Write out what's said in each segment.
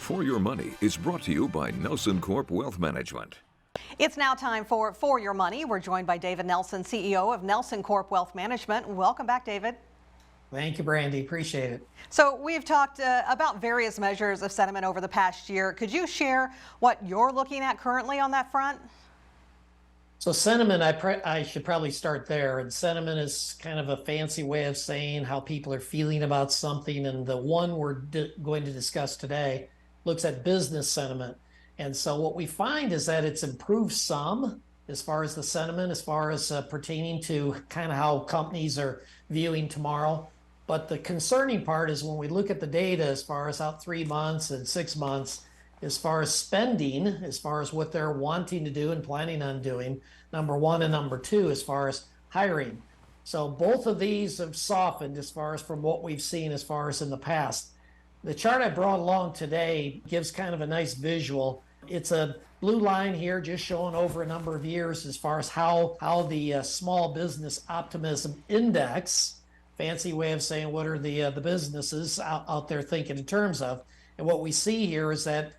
For Your Money is brought to you by NelsonCorp Wealth Management. It's now time for Your Money. We're joined by David Nelson, CEO of NelsonCorp Wealth Management. Welcome back, David. Thank you, Brandy. Appreciate it. So we've talked about various measures of sentiment over the past year. Could you share what you're looking at currently on that front? So sentiment, I should probably start there. And sentiment is kind of a fancy way of saying how people are feeling about something. And the one we're going to discuss today looks at business sentiment. And so what we find is that it's improved some as far as the sentiment, as far as pertaining to kind of how companies are viewing tomorrow. But the concerning part is when we look at the data as far as out 3 months and 6 months, as far as spending, as far as what they're wanting to do and planning on doing, number one, and number two, as far as hiring. So both of these have softened as far as from what we've seen as far as in the past. The chart I brought along today gives kind of a nice visual. It's a blue line here just showing over a number of years as far as how the small business optimism index, fancy way of saying what are the businesses out there thinking in terms of. And what we see here is that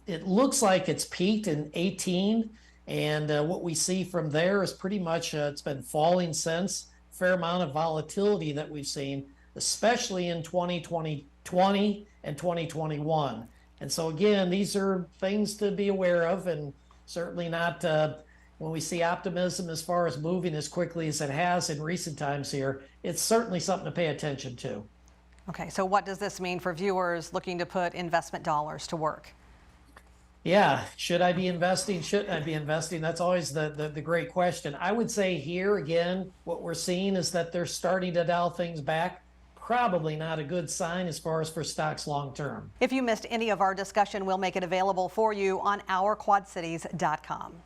it looks like it's peaked in 18, and what we see from there is pretty much it's been falling since. Fair amount of volatility that we've seen, especially in 2020 and 2021. And so again, these are things to be aware of, and certainly not when we see optimism as far as moving as quickly as it has in recent times here, it's certainly something to pay attention to. Okay, so what does this mean for viewers looking to put investment dollars to work? Yeah, should I be investing? Shouldn't I be investing? That's always the great question. I would say here, again, what we're seeing is that they're starting to dial things back. Probably not a good sign as far as for stocks long term. If you missed any of our discussion, we'll make it available for you on ourquadcities.com.